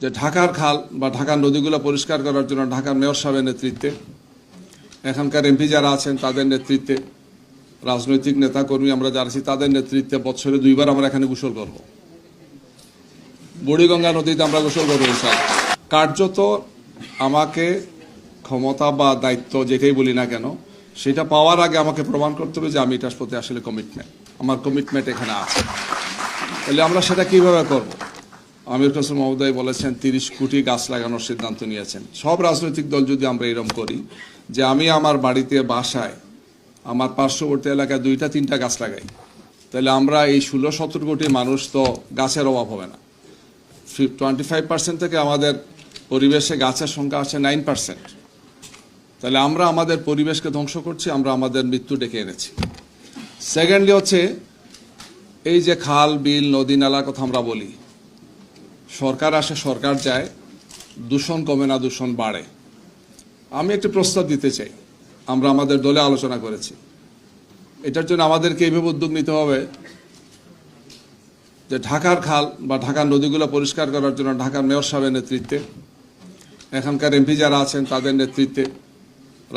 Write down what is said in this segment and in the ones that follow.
যে ঢাকার খাল বা ঢাকার নদীগুলো পরিষ্কার করার জন্য ঢাকার মেয়র সাহেবের নেতৃত্বে, এখানকার এমপি যারা আছেন তাদের নেতৃত্বে, রাজনৈতিক নেতাকর্মী আমরা যারা আছি তাদের নেতৃত্বে বছরে 2 বার আমরা এখানে গোসল করব। বুড়িগঙ্গা নদীতে আমরা গোসল করবো ইনশাআল্লাহ। কার্যত আমাকে ক্ষমতা বা দায়িত্ব যেটাই বলি না কেন, সেটা পাওয়ার আগে আমাকে প্রমাণ করতে হবে যে আমি এটার প্রতি আসলে আমার কমিটমেন্ট এখানে আছে। তাহলে আমরা সেটা কিভাবে করব? আমির হোসেন মহোদয় বলেছেন 30 কোটি গাছ লাগানোর সিদ্ধান্ত নিয়েছেন। সব রাজনৈতিক দল যদি আমরা এরকম করি যে আমি আমার বাড়িতে বাসায় আমার পার্শ্ববর্তী এলাকায় 2-3টা গাছ লাগাই, তাহলে আমরা এই 16-17 কোটি মানুষ তো গাছের অভাব হবে না। 25% থেকে আমাদের পরিবেশে গাছের সংখ্যা আছে 9%। তাহলে আমরা আমাদের পরিবেশকে ধ্বংস করছি, আমরা আমাদের মৃত্যু ডেকে এনেছি। সেকেন্ডলি হচ্ছে এই যে খাল বিল নদী নালার কথা আমরা বলি, সরকার আসে সরকার যায়, দূষণ কমে না দূষণ বাড়ে। আমি একটি প্রস্তাব দিতে চাই, আমরা আমাদের দলে আলোচনা করেছি। এটার জন্য আমাদেরকে এইভাবে উদ্যোগ নিতে হবে যে ঢাকার খাল বা ঢাকার নদীগুলো পরিষ্কার করার জন্য ঢাকার মেয়র সাহেবের নেতৃত্বে, এখানকার এমপি যারা আছেন তাদের নেতৃত্বে,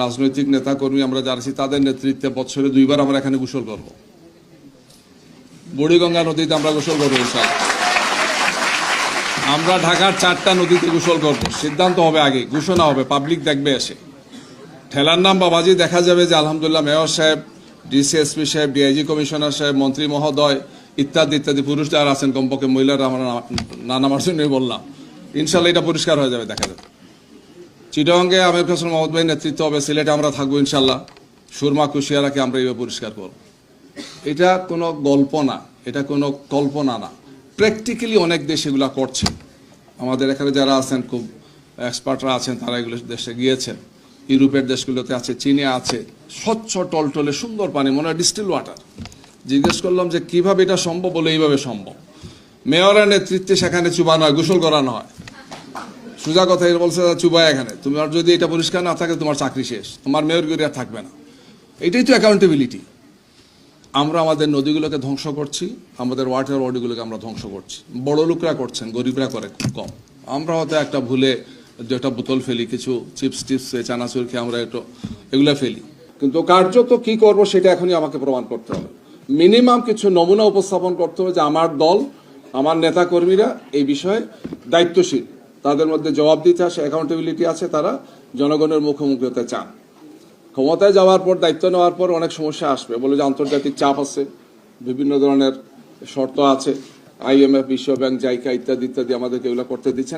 রাজনৈতিক নেতাকর্মী আমরা যারা আছি তাদের নেতৃত্বে বছরে 2 বার আমরা এখানে গোসল করব। বুড়িগঙ্গা নদীতে আমরা গোসল করবো ইনশাআল্লাহ। আমরা ঢাকার 4টা নদীতে গোসল করব। সিদ্ধান্ত হবে আগে, ঘোষণা হবে, পাবলিক দেখবে এসে। ঠেলার নাম বাবাজি দেখা যাবে যে আলহামদুলিল্লাহ মেয়র সাহেব, ডিসিএসপি সাহেব, ডিআইজি কমিশনার সাহেব, মন্ত্রী মহোদয় ইত্যাদি ইত্যাদি পুরুষ যারা আছেন, কমপক্ষে মহিলারা আমরা না নামার জন্যই বললাম, ইনশাল্লাহ এটা পরিষ্কার হয়ে যাবে, দেখা যাবে। চিটাগাঙ্গে আমির হোসেন মহোদয় ভাই নেতৃত্ব হবে, সিলেটে আমরা থাকবো ইনশাল্লাহ, সুরমা কুশিয়ারাকে আমরা এইভাবে পরিষ্কার করব। এটা কোনো গল্প না, এটা কোনো কল্পনা না, প্র্যাকটিক্যালি অনেক দেশ এগুলা করছে। আমাদের এখানে যারা আছেন খুব এক্সপার্টরা আছেন, তারা এগুলো দেশে গিয়েছেন, ইউরোপের দেশগুলোতে আছে, চীনে আছে, স্বচ্ছ টলটলে সুন্দর পানি, মনে হয় ডিস্টিল ওয়াটার। জিজ্ঞেস করলাম যে কিভাবে এটা সম্ভব, বলে এইভাবে সম্ভব। মেয়রের নেতৃত্বে সেখানে চুবানো হয়, গোসল করানো হয়। সোজা কথা বলছে, চুবাই এখানে, তোমার যদি এটা পরিষ্কার না থাকে তোমার চাকরি শেষ, তোমার মেয়রগিরি আর থাকবে না। এটাই তো অ্যাকাউন্টেবিলিটি। আমরা আমাদের নদীগুলোকে ধ্বংস করছি, আমাদের ওয়াটার বডিগুলোকে আমরা ধ্বংস করছি। বড় লোকরা করছেন, গরিবরা করে খুব কম। আমরা হয়তো একটা ভুলে 2টা বোতল ফেলি, কিছু চিপস টিপস চানাচুর খেয়ে আমরা একটু এগুলো ফেলি, কিন্তু কার্যত কি করব সেটা এখনই আমাকে প্রমাণ করতে হবে। মিনিমাম কিছু নমুনা উপস্থাপন করতে হবে যে আমার দল, আমার নেতা কর্মীরা এই বিষয়ে দায়িত্বশীল, তাদের মধ্যে জবাব দিতে আসে, অ্যাকাউন্টেবিলিটি আছে, তারা জনগণের মুখোমুখি হতে চান। ক্ষমতায় যাওয়ার পর, দায়িত্ব নেওয়ার পর অনেক সমস্যা আসবে, বলে যে আন্তর্জাতিক চাপ আছে, বিভিন্ন ধরনের শর্ত আছে, IMF, বিশ্ব ব্যাংক, জাইকা ইত্যাদি ইত্যাদি আমাদেরকে এগুলো করতে দিচ্ছে।